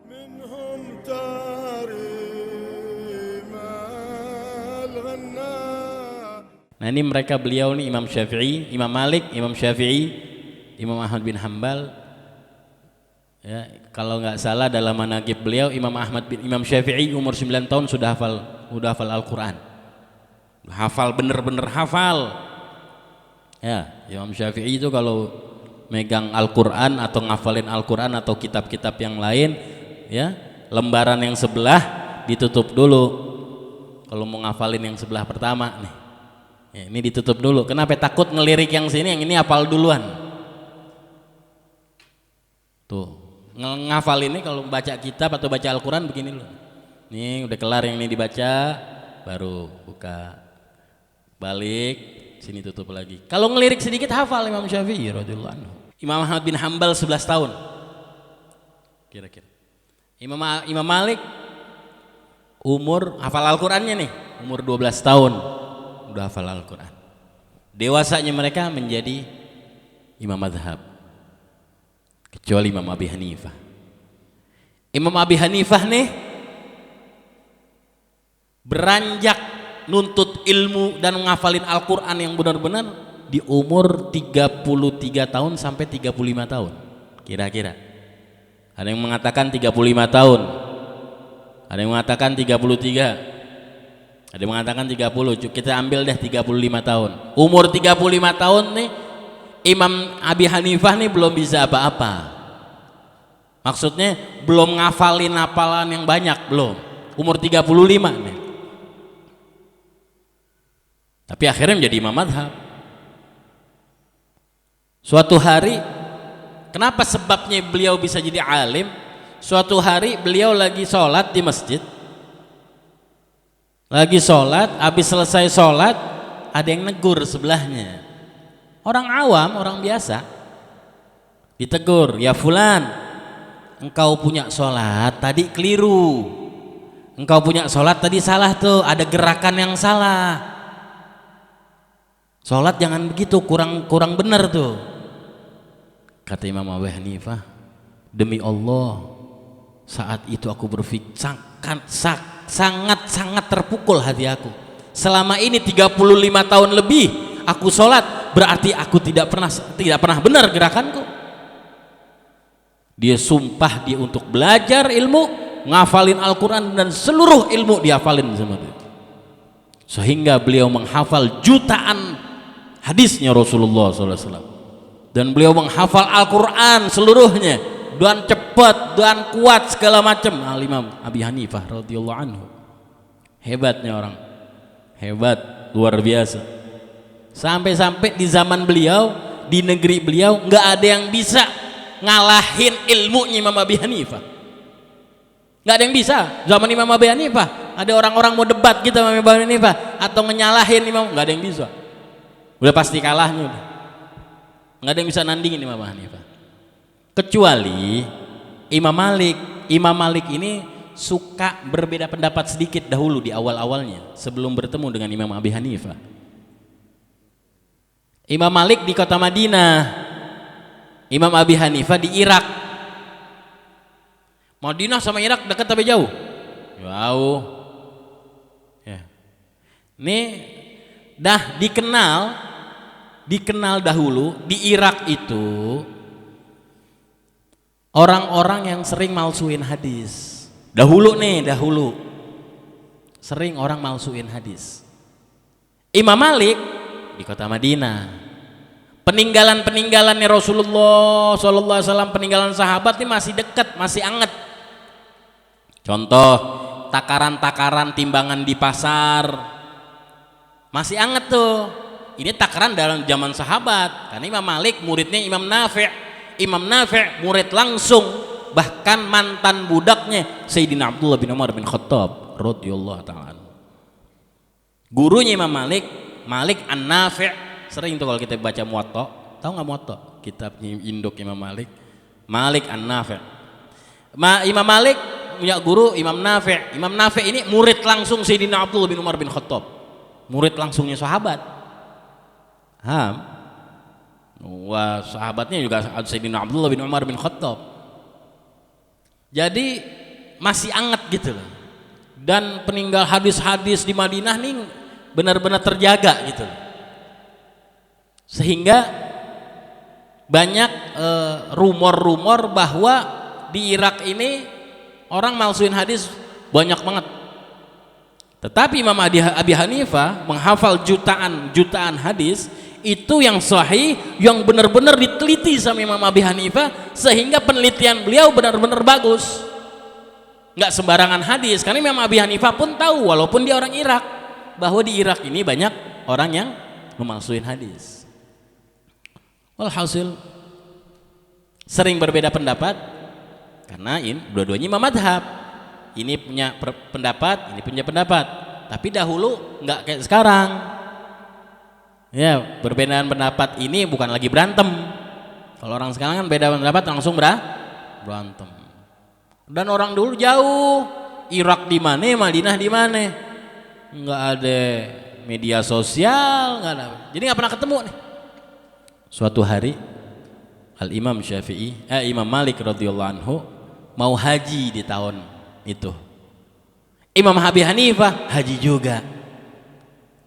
منهم تاريم الغناء. Nah ini mereka beliau nih Imam Syafi'i, Imam Malik, Imam Syafi'i, Imam Ahmad bin Hambal. Ya, kalau nggak salah dalam manaqib beliau Imam Syafi'i umur 9 tahun sudah hafal Al-Quran. Hafal bener-bener hafal. Ya, Imam Syafi'i itu kalau megang Al-Quran atau ngafalin Al-Quran atau kitab-kitab yang lain, ya lembaran yang sebelah ditutup dulu. Kalau mau ngafalin yang sebelah pertama nih, ya, ini ditutup dulu. Kenapa? Takut ngelirik yang sini, yang ini hafal duluan. Tuh, ngafal ini kalau baca kitab atau baca Al-Quran begini loh. Nih udah kelar yang ini dibaca, baru buka, balik, sini tutup lagi. Kalau ngelirik sedikit hafal Imam Syafi'i radhiyallahu anhu. Imam Ahmad bin Hambal 11 tahun kira-kira. Imam Malik umur hafal Al-Qurannya nih umur 12 tahun udah hafal Al-Quran. Dewasanya mereka menjadi imam mazhab, kecuali Imam Abi Hanifah. Imam Abi Hanifah nih beranjak nuntut ilmu dan menghafalin Al-Quran yang benar-benar di umur 33 tahun sampai 35 tahun kira-kira. Ada yang mengatakan 35 tahun, ada yang mengatakan 33, ada yang mengatakan 30. Kita ambil deh 35 tahun. Umur 35 tahun nih Imam Abi Hanifah nih belum bisa apa-apa. Maksudnya belum ngafalin hafalan yang banyak, belum. Umur 35 nih. Tapi akhirnya menjadi imam madhab. Suatu hari, kenapa sebabnya beliau bisa jadi alim? Suatu hari beliau lagi sholat di masjid, lagi sholat, habis selesai sholat ada yang negur sebelahnya. Orang awam, orang biasa, ditegur, ya fulan, engkau punya sholat tadi keliru, engkau punya sholat tadi salah tuh, ada gerakan yang salah. Sholat jangan begitu, kurang benar tuh. Kata Imam Abu Hanifah, demi Allah, saat itu aku berpikir sangat terpukul hati aku. Selama ini 35 tahun lebih aku sholat, berarti aku tidak pernah benar gerakanku. Dia sumpah dia untuk belajar ilmu, ngafalin Al-Quran dan seluruh ilmu dihafalin sama dia. Sehingga beliau menghafal jutaan hadisnya Rasulullah SAW, dan beliau menghafal Al-Quran seluruhnya, dan cepat, dan kuat segala macam. Imam Abi Hanifah radhiyallahu anhu, hebatnya orang, hebat luar biasa. Sampai-sampai di zaman beliau, di negeri beliau nggak ada yang bisa ngalahin ilmunya Imam Abi Hanifah. Nggak ada yang bisa. Zaman Imam Abi Hanifah ada orang-orang mau debat gitu sama Imam Abi Hanifah atau menyalahin Imam, nggak ada yang bisa. Udah pasti kalahnya udah. Nggak ada yang bisa nandingin Imam Hanifah. Kecuali Imam Malik. Imam Malik ini suka berbeda pendapat sedikit dahulu di awal-awalnya sebelum bertemu dengan Imam Abi Hanifah. Imam Malik di kota Madinah, Imam Abi Hanifah di Irak. Madinah sama Irak dekat tapi jauh? Jauh. Ya. Nih dah dikenal dahulu di Irak itu orang-orang yang sering malsuin hadis. Dahulu sering orang malsuin hadis. Imam Malik di kota Madinah. Peninggalannya Rasulullah SAW, peninggalan sahabat ini masih dekat, masih anget. Contoh, takaran-takaran timbangan di pasar masih anget tuh. Ini takaran dalam zaman sahabat. Karena Imam Malik muridnya Imam Nafi'. Imam Nafi' murid langsung, bahkan mantan budaknya Sayyidina Abdullah bin Umar bin Khattab radhiyallahu ta'ala. Gurunya Imam Malik, Malik An-Nafi', sering tuh kalau kita baca Muwatta. Tahu nggak Muwatta? Kitabnya induk Imam Malik. Malik An-Nafi'. Imam Malik punya guru Imam Nafi'. Imam Nafi' ini murid langsung Sayyidina Abdullah bin Umar bin Khattab. Murid langsungnya sahabat. Wah, sahabatnya juga Sayyidina Abdullah bin Umar bin Khattab. Jadi masih anget gitu loh. Dan peninggal hadis-hadis di Madinah nih benar-benar terjaga gitu loh. Sehingga banyak rumor-rumor bahwa di Irak ini orang malsuin hadis banyak banget. Tetapi Imam Abi Hanifah menghafal jutaan hadis itu yang sahih, yang benar-benar diteliti sama Imam Abi Hanifah, sehingga penelitian beliau benar-benar bagus. Nggak sembarangan hadis, karena Imam Abi Hanifah pun tahu walaupun dia orang Irak bahwa di Irak ini banyak orang yang memalsuin hadis. Walhasil sering berbeda pendapat karena ini dua-duanya imam madhab. Ini punya pendapat, ini punya pendapat. Tapi dahulu nggak kayak sekarang. Ya, perbedaan pendapat ini bukan lagi berantem. Kalau orang sekarang kan beda pendapat langsung berantem. Dan orang dulu jauh, Irak di mana, Madinah di mana, nggak ada media sosial, nggak ada. Jadi nggak pernah ketemu nih. Suatu hari Imam Malik radhiyallahu anhu mau haji di tahun itu. Imam Abi Hanifah haji juga.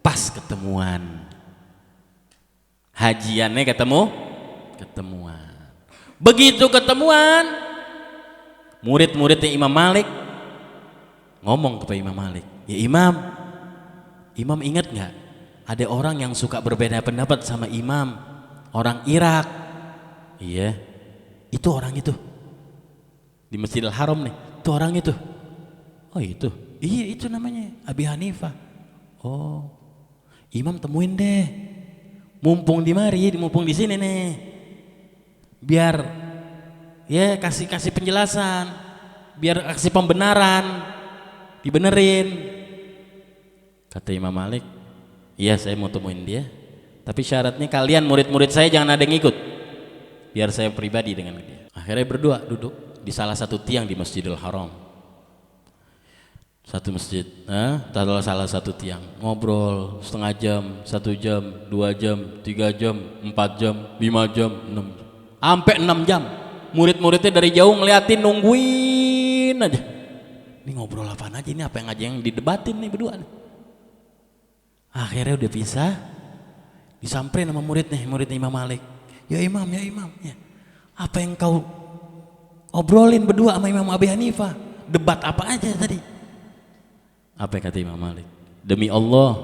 Pas ketemuan. Hajiannya ketemuan. Begitu ketemuan, murid-muridnya Imam Malik ngomong kepada Imam Malik, "Ya Imam ingat nggak ada orang yang suka berbeda pendapat sama Imam? Orang Irak." "Iya, itu orang itu di Masjidil Haram nih, itu orang itu." "Oh itu?" "Iya, itu namanya Abi Hanifah." "Oh, Imam temuin deh, mumpung di sini nih, biar ya kasih penjelasan, biar kasih pembenaran, dibenerin." Kata Imam Malik, "Iya, saya mau temuin dia, tapi syaratnya kalian murid-murid saya jangan ada yang ikut, biar saya pribadi dengan dia." Akhirnya berdua duduk di salah satu tiang di Masjidil Haram. Satu masjid, salah satu tiang, ngobrol setengah jam, 1 jam, 2 jam, 3 jam, 4 jam, 5 jam, 6 jam, sampai 6 jam. Murid-muridnya dari jauh ngeliatin, nungguin aja. Ini ngobrol apaan aja, ini apa yang didebatin nih berdua nih. Akhirnya udah pisah, disamperin sama muridnya Imam Malik. Ya Imam, ya. Apa yang kau obrolin berdua sama Imam Abi Hanifah? Debat apa aja tadi?" Apa yang kata Imam Malik? "Demi Allah,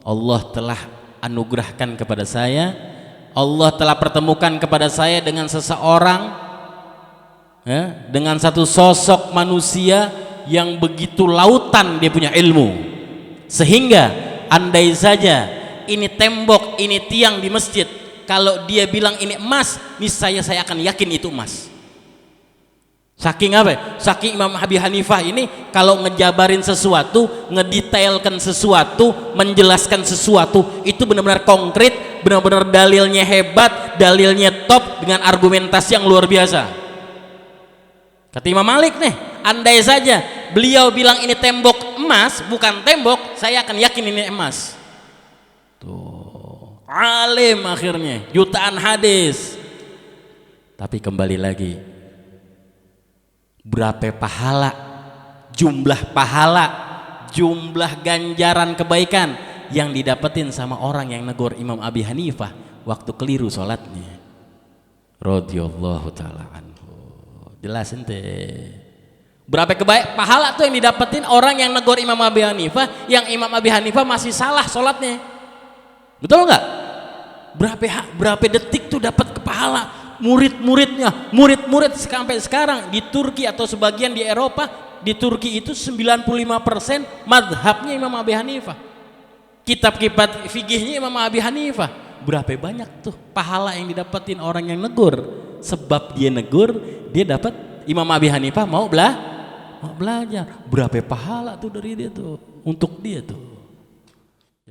Allah telah anugerahkan kepada saya, Allah telah pertemukan kepada saya dengan seseorang, dengan satu sosok manusia yang begitu lautan dia punya ilmu, sehingga andai saja ini tembok, ini tiang di masjid, kalau dia bilang ini emas, niscaya saya akan yakin itu emas." Saking apa? Saking Imam Abi Hanifah ini kalau ngejabarin sesuatu, ngedetailkan sesuatu, menjelaskan sesuatu, itu benar-benar konkret, benar-benar dalilnya hebat, dalilnya top dengan argumentasi yang luar biasa. Kata Imam Malik nih, andai saja beliau bilang ini tembok emas, bukan tembok, saya akan yakin ini emas. Tuh, alim akhirnya, jutaan hadis. Tapi kembali lagi, berapa pahala, jumlah ganjaran kebaikan yang didapetin sama orang yang negor Imam Abi Hanifah waktu keliru sholatnya, radhiyallahu ta'ala anhu. Jelasin teh berapa pahala tuh yang didapetin orang yang negor Imam Abi Hanifah, yang Imam Abi Hanifah masih salah sholatnya. Betul nggak? Berapa detik tuh dapat pahala. Murid sampai sekarang di Turki atau sebagian di Eropa, di Turki itu 95% madhabnya Imam Abi Hanifah, kitab-kitab fikihnya Imam Abi Hanifah. Berapa banyak tuh pahala yang didapatin orang yang negur, sebab dia negur, dia dapat. Imam Abi Hanifah mau belajar, berapa pahala tuh dari dia tuh untuk dia tuh.